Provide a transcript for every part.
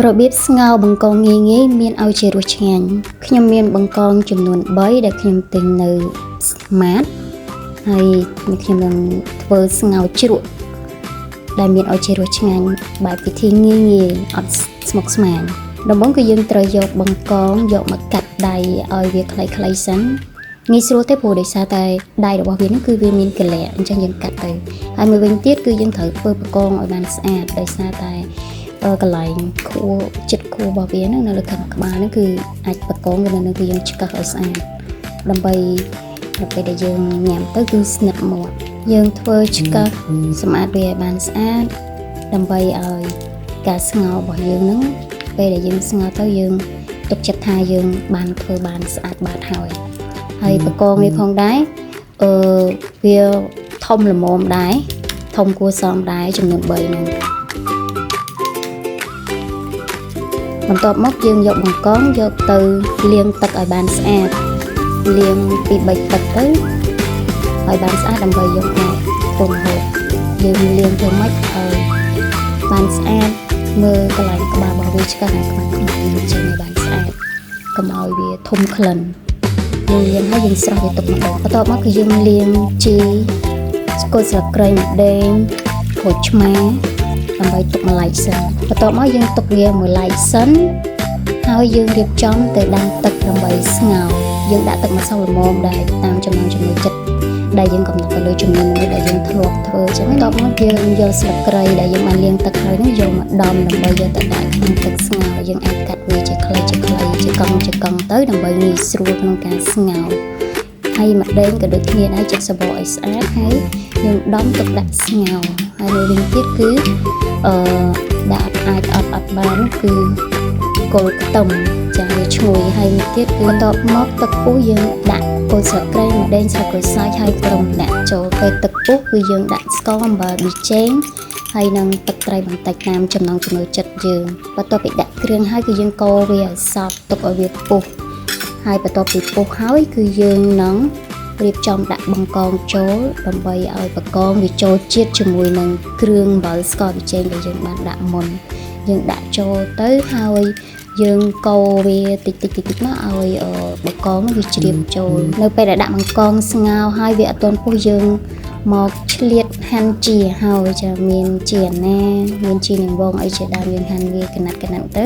របៀបស្ងោរបង្កងងាយៗមានឲ្យជារសឆ្ងាញ់ខ្ញុំមានបង្កងចំនួន3ដែលខ្ញុំទិញនៅ Smart ហើយខ្ញុំនឹងធ្វើស្ងោរជ្រក់ដែលមានឲ្យជារសឆ្ងាញ់បែបពិធីងាយៗអត់ស្មុគស្មាញដំបូងគឺយើងត្រូវយកបង្កងយកមកកាត់ដៃឲ្យវាខ្លីៗសិនងាយស្រួលទេព្រោះដោយសារតែដៃរបស់វានឹងគឺវាមានកលែអញ្ចឹងយើងកាត់ទៅហើយមួយវិញទៀតគឺយើងត្រូវធ្វើបង្កងឲ្យបានស្អាតដោយសារតែកន្លែងខួរចិត្តខួររបស់វានៅលើខាងក្បាលហ្នឹងគឺអាចបង្កងវានៅនឹងគឺយើងឆ្កឹះឲ្យស្អាតដើម្បីពេលដែលយើងញ៉ាំទៅគឺស្និទ្ធមាត់យើងធ្វើឆ្កឹះសម្អាតវាឲ្យបានស្អាតដើម្បីឲ្យការស្ងោររបស់យើងហ្នឹងពេលដែលយើងស្ងោរទៅយើងទុកចិត្តថាយើងបានធ្វើបានស្អាតបាតហើយបង្កងនេះផងដែរវាធំល្មមដែរធំគួរសមដែរចំនួន3ហ្នឹងបន្ទាប់មកយើងយកបង្កងយកទៅលាងទឹកឲ្យបានស្អាតលាងពី3ទឹកទៅឲ្យបានស្អាតដើម្បីយកមកពងហូបយើងលាងទៅម៉េចឲ្យបានស្អាតមើលកន្លែងក្បាលរបស់វាឆ្កឹះហើយក្បាលខ្មៅយើងចេញឲ្យបានស្អាតកុំឲ្យវាធំក្លិនយើងលាងហើយយើងស្រោះវាទុកម្ដងបន្ទាប់មកគឺយើងលាងជីស្គល់ស្លឹកគ្រៃម្ដេងក្រូចឆ្មាដើម្បីទុកម្លាយសិនបន្ទាប់មកយើងទុកវាមួយឡែកសិនហើយយើងរៀបចំទៅដាំទឹកដើម្បីស្ងោរយើងដាក់ទឹកម្សៅល្មមដែរតាមចំណង់ចំណូលចិត្តដែលយើងកំណត់ទៅលើចំនួនមួយដែលយើងធ្លាប់ធ្វើចឹងបន្ទាប់មកយើងយកស្លឹកគ្រៃដែលយើងបានលាងទឹកហើយនោះយកមកដំដើម្បីយកទៅដាក់ក្នុងទឹកស្ងោរយើងអាចកាត់វាជាខ្លីជាកង់ទៅដើម្បីងាយស្រួលក្នុងការស្ងោរហើយម្ដេងក៏ដូចគ្នាដែរចិតសបកឲ្យស្អាតហើយយើងដំទុកដាក់ស្ងោរហើយមួយវិញទៀតគឺដាក់អាចអត់បានគឺគល់ខ្ទឹមចាវាឈ្ងុយហើយមួយទៀតគឺបន្ទាប់មកទឹកពុះយើងដាក់គល់ស្លឹកគ្រៃម្ដេងស្លឹកក្រូចសើចហើយក្រុមដាក់ចូលពេលទឹកពុះគឺយើងដាក់ស្ករអំបិលប៊ីចេងហើយនឹងទឹកត្រីបន្តិចតាមចំណង់ចំណូលចិត្តយើងបន្ទាប់ពីដាក់គ្រឿងហើយគឺយើងកូរវាឲ្យសព្វទុកឲ្យវាពុះហើយបន្ទាប់ពីពុះហើយគឺយើងនឹងរៀបចំដាក់បង្កងចូលដើម្បីឲ្យបង្កងវាចូលជាតិជាមួយនឹងគ្រឿងអំបិលស្ករប៊ីចេងដែលយើងបានដាក់មុនយើងដាក់ចូលទៅហើយយើងកូរវាតិចមកឲ្យបង្កងវាជ្រាបចូលនៅពេលដែលដាក់បង្កងស្ងោរហើយវាអត់ទាន់ពុះយើងមកឆ្លៀតហាន់ជាហើយចាមានជាណាមានជានាងវងអីជាដើមយើងហាន់វាកណាត់ទៅ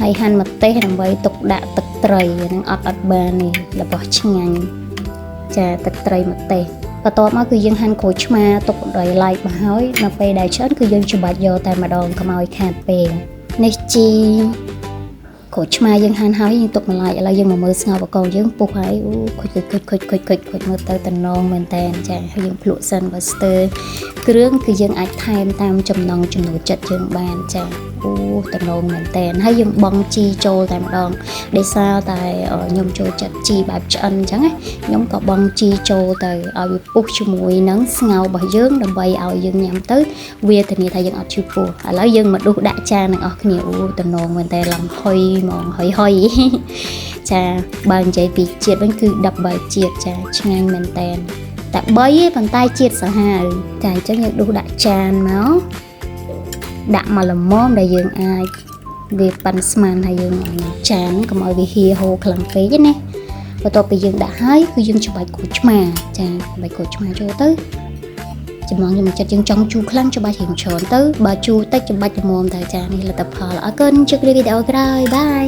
ហើយហាន់ម្ទេសដើម្បីទុកដាក់ទឹកត្រីហ្នឹងអត់បានទេរបស់ឆ្ងាញ់ចាទឹកត្រីម្ទេសបន្ទាប់មកគឺយើងហាន់ក្រូចឆ្មាទុកដោយឡែកមកហើយនៅពេលដែលឆ្អិនគឺយើងច្របាច់យកតែម្ដងកុំឲ្យខាតពេលនេះជីក្រូចឆ្មាយើងហាន់ហើយយើងទុកម្លាយឥឡូវយើងមកមើលស្ងោរបកងយើងពុះហើយខូចមើលទៅតំណងមែនតើចាហើយយើងភ្លក់សិនបើស្ទើរគ្រឿងគឺយើងអាចថែមតាមចំណង់ចំណូលចិត្តយើងបានចាតំណងមែនតើហើយយើងបង់ជីចូលតែម្ដងដោយសារតែខ្ញុំចូលចិត្តជីបែបឆ្អិនអញ្ចឹងណាខ្ញុំក៏បង់ជីចូលទៅឲ្យវាពុះជាមួយនឹងស្ងោររបស់យើងដើម្បីឲ្យយើងញ៉ាំទៅវាធានាថាយើងអត់ឈឺពោះឥឡូវយើងមកដួសដាក់ចានទាំងអស់គ្នាតំណងមែនតើឡំហុយហ្មងហុយចាបើនិយាយពីជាតិវិញគឺ13ជាតិចាឆ្ងាញ់មែនតើតែ3ទេប៉ុន្តែជាតិសាហាវចាអញ្ចឹងយើងដួសដាក់ចានមកដាក់មកល្មមដែលយើងអាចវាប៉ាន់ស្មានហើយយើងចានកុំឲ្យវាហៀហូរខ្លាំងពេកណាបន្ទាប់ពីយើងដាក់ហើយគឺយើងច្របាច់ក្រូចឆ្មាចាច្របាច់ក្រូចឆ្មាចូលទៅចំណងខ្ញុំចិត្តយើងចង់ជូរខ្លាំងច្របាច់រៀងច្រើនទៅបើជូរតិចច្របាច់ល្មមតែចានេះលទ្ធផលអរគុណជម្រាបវីដេអូក្រោយបាយ